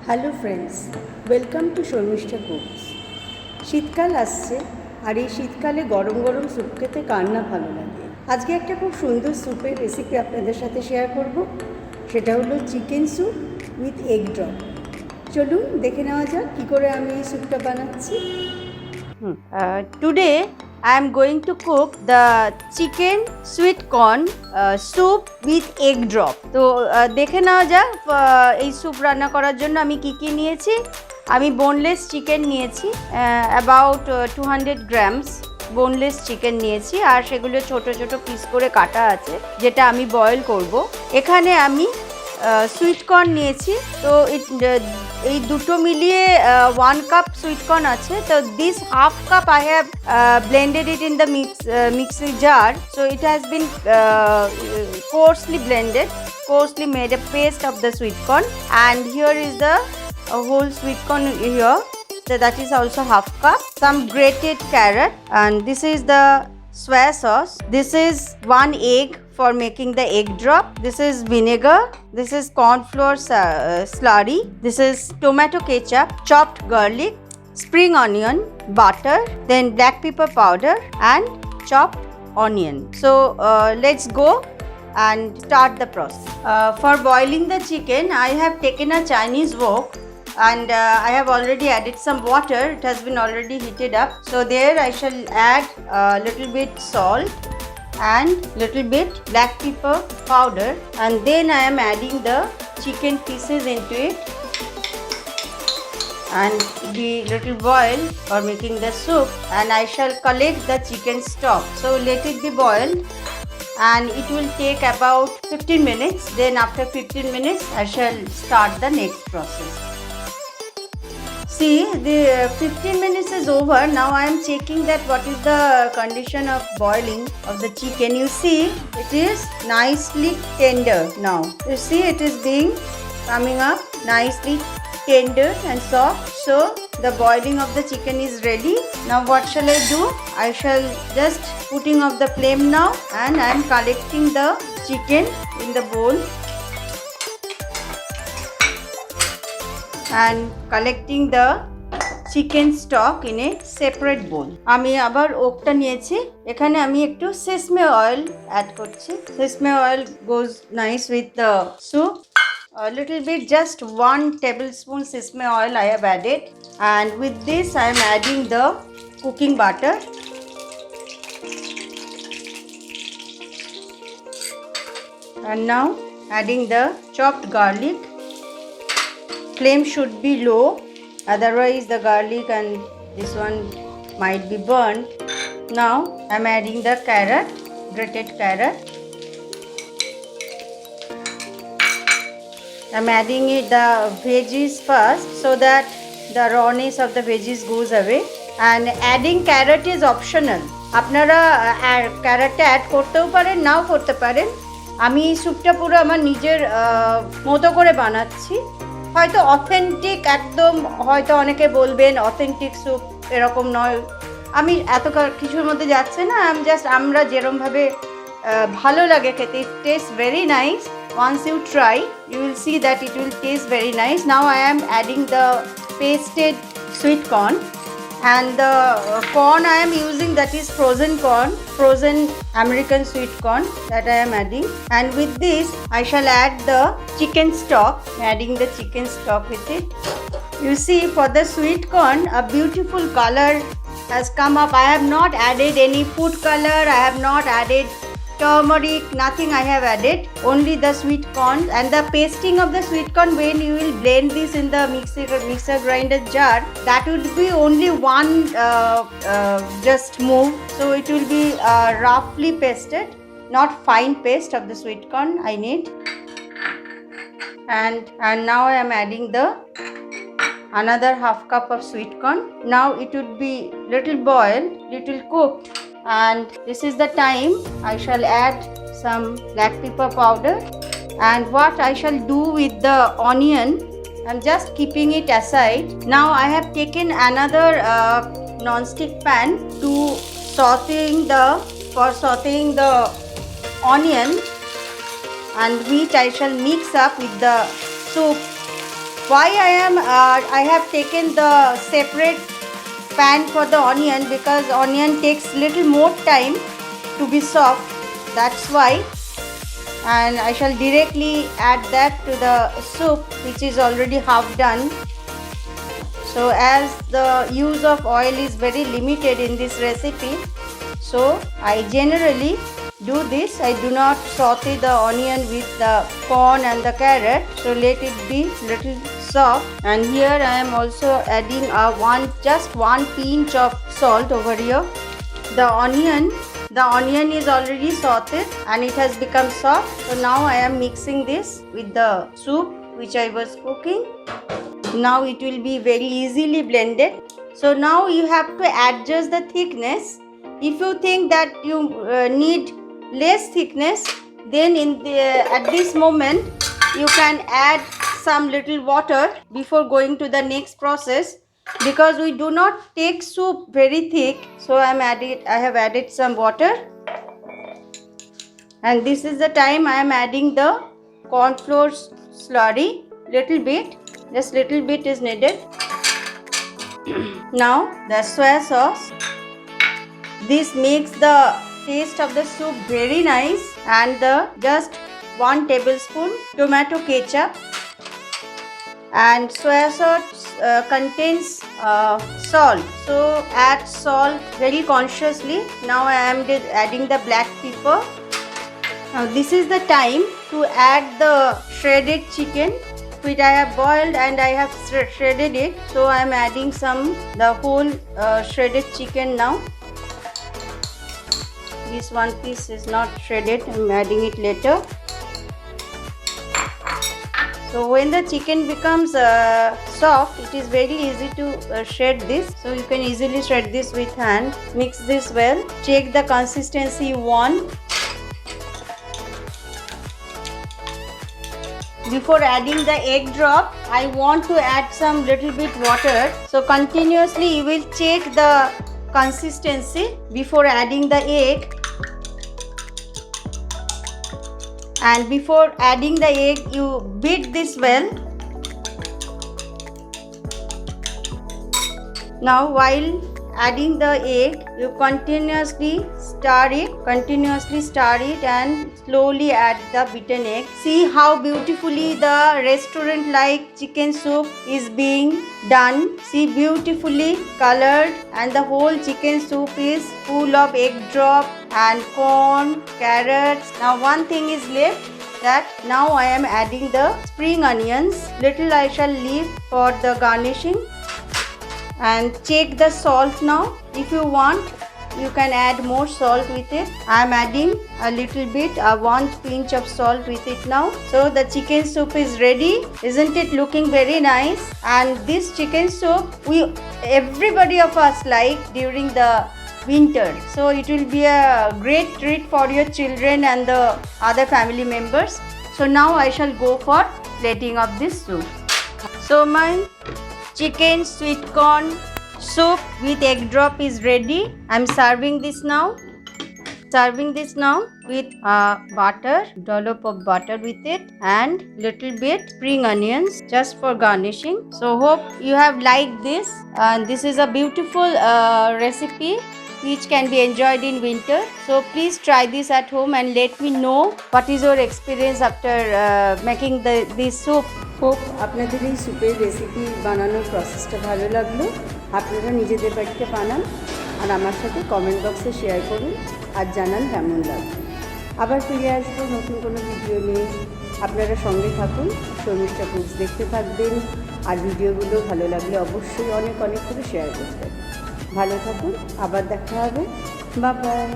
Hello friends, welcome to Sharmistha cooks. শীতকাল আসছে, আর এই শীতকালে গরম গরম স্যুপ খেতে কার না ভালো লাগে। আজকে একটা খুব সুন্দর স্যুপের রেসিপি আপনাদের সাথে শেয়ার করব। সেটা হলো chicken soup with egg drop. চলুন দেখে নেওয়া যাক কী করে আমি এই স্যুপটা বানাচ্ছি। Today I am going to cook the chicken sweet corn soup with egg drop. তো দেখে নেওয়া যাক এই স্যুপ রান্না করার জন্য আমি কি নিয়েছি। আমি বোনলেস চিকেন নিয়েছি, অ্যাবাউট 200 গ্রামস বোনলেস চিকেন নিয়েছি, আর সেগুলো ছোট ছোট পিস করে কাটা আছে, যেটা আমি বয়েল করব। এখানে আমি সুইট কর্ন নিয়েছি। তো এই দুটো মিলিয়ে 1 কাপ সুইট কর্ন আছে। তো this half cup I have blended it in the mixing jar. So it has been coarsely blended, coarsely made a paste of the sweet corn, and here is the whole sweet corn here. So that is also half cup. Some grated carrot, and this is the soya sauce. This is 1 egg for making the egg drop. This is vinegar. This is corn flour slurry. This is tomato ketchup, chopped garlic, spring onion, butter, then black pepper powder and chopped onion. So let's go and start the process. For boiling the chicken, I have taken a Chinese wok, and I have already added some water. It has been already heated up. So there I shall add a little bit salt and little bit black pepper powder, and then I am adding the chicken pieces into it, and be little boil for making the soup, and I shall collect the chicken stock. So let it be boiled, and it will take about 15 minutes. Then after 15 minutes I shall start the next process. See, the 15 minutes is over. Now I am checking that what is the condition of boiling of the chicken. You see, it is nicely tender now. You see, it is being coming up nicely tender and soft. So the boiling of the chicken is ready. Now what shall I do? I shall just putting off the flame now, and I am collecting the chicken in the bowl and collecting the chicken stock in a separate bowl. আমি আবার ওকটা নিয়েছি। এখানে আমি একটু sesame oil add করছি। Sesame oil goes nice with the soup. A little bit, just 1 tablespoon sesame oil I have added, and with this I am adding the cooking butter, and now adding the chopped garlic. Flame should be low, otherwise the garlic and this one might be burned. Now I am adding the carrot, grated carrot. I am adding it the veggies first, so that the rawness of the veggies goes away, and adding carrot is optional. আপনারা ক্যারেটটা add করতেও পারেন, নাও করতে পারেন। আমি এই স্যুপটা পুরো আমার নিজের মতো করে বানাচ্ছি। হয়তো অথেন্টিক একদম, হয়তো অনেকে বলবেন অথেন্টিক স্যুপ এরকম নয়। আমি এত কিছুর মধ্যে যাচ্ছে না। আমরা যেরকমভাবে ভালো লাগে খেতে, it tastes very nice. Once you try, you will see that it will taste very nice. Now I am adding the pasted sweet corn, and the corn I am using, that is frozen corn, frozen American sweet corn that I am adding. And with this I shall add the chicken stock, adding the chicken stock with it. You see, for the sweet corn a beautiful color has come up. I have not added any food color, I have not added turmeric, nothing I have added, only the sweet corn. And the pasting of the sweet corn, when you will blend this in the mixer grinder jar, that would be only one just move. So it will be roughly pasted, not fine paste of the sweet corn I need. And now I am adding the another half cup of sweet corn. Now it would be little boiled, little cooked, and this is the time I shall add some black pepper powder. And what I shall do with the onion, I'm just keeping it aside. Now I have taken another non-stick pan to sauteing the onion, and which I shall mix up with the soup Why I have taken the separate pan for the onion, because onion takes little more time to be soft, that's why. And I shall directly add that to the soup, which is already half done. So as the use of oil is very limited in this recipe, so I generally do this. I do not saute the onion with the corn and the carrot, so let it be little soft. And here I am also adding just one pinch of salt over here. The onion is already sauteed and it has become soft. So now I am mixing this with the soup which I was cooking. Now it will be very easily blended. So now you have to adjust the thickness. If you think that you need less thickness, then at this moment you can add some little water before going to the next process, because we do not take soup very thick. So I have added some water, and this is the time I am adding the corn flour slurry, little bit, just little bit is needed. Now the soya sauce, this makes the taste of the soup very nice. And just 1 tablespoon tomato ketchup. And soya sauce contains salt, so add salt very consciously. Now I am adding the black pepper. Now this is the time to add the shredded chicken, which I have boiled and I have shredded it. So I am adding the whole shredded chicken now. This one piece is not shredded, I am adding it later. So when the chicken becomes soft, it is very easy to shred this. So you can easily shred this with hand. Mix this well. Check the consistency you want. Before adding the egg drop, I want to add some little bit water. So continuously you will check the consistency before adding the egg. And before adding the egg, you beat this well. Now while adding the egg, you continuously stir it and slowly add the beaten egg. See how beautifully the restaurant like chicken soup is being done. See, beautifully colored, and the whole chicken soup is full of egg drop and corn, carrots. Now one thing is left, that now I am adding the spring onions. Little I shall leave for the garnishing. And check the salt now. If you want, you can add more salt with it. I am adding a little bit, 1 pinch of salt with it now. So the chicken soup is ready. Isn't it looking very nice? And this chicken soup, everybody of us like during the winter. So it will be a great treat for your children and the other family members. So now I shall go for plating of this soup. So my chicken sweet corn soup with egg drop is ready. I am serving this now. With butter, dollop of butter with it, and little bit spring onions just for garnishing. So hope you have liked this. And this is a beautiful recipe which can be enjoyed in winter. So please try this at home and let me know what is your experience after making this soup. Hope আপনাদের এই স্যুপের recipe বানানোর প্রসেসটা ভালো লাগলো। আপনারা নিজেদের বাড়িতে বানান আর আমার সাথে কমেন্ট বক্সে শেয়ার করুন আর জানান কেমন লাগবে। আবার ফিরে আসবো নতুন কোনো ভিডিও নিয়ে। আপনারা সঙ্গে থাকুন, শর্মিষ্ঠা কুকস দেখতে থাকবেন। আর ভিডিওগুলো ভালো লাগলে অবশ্যই অনেক করে শেয়ার করবেন। ভালো থাকুন, আবার দেখা হবে। Bye bye.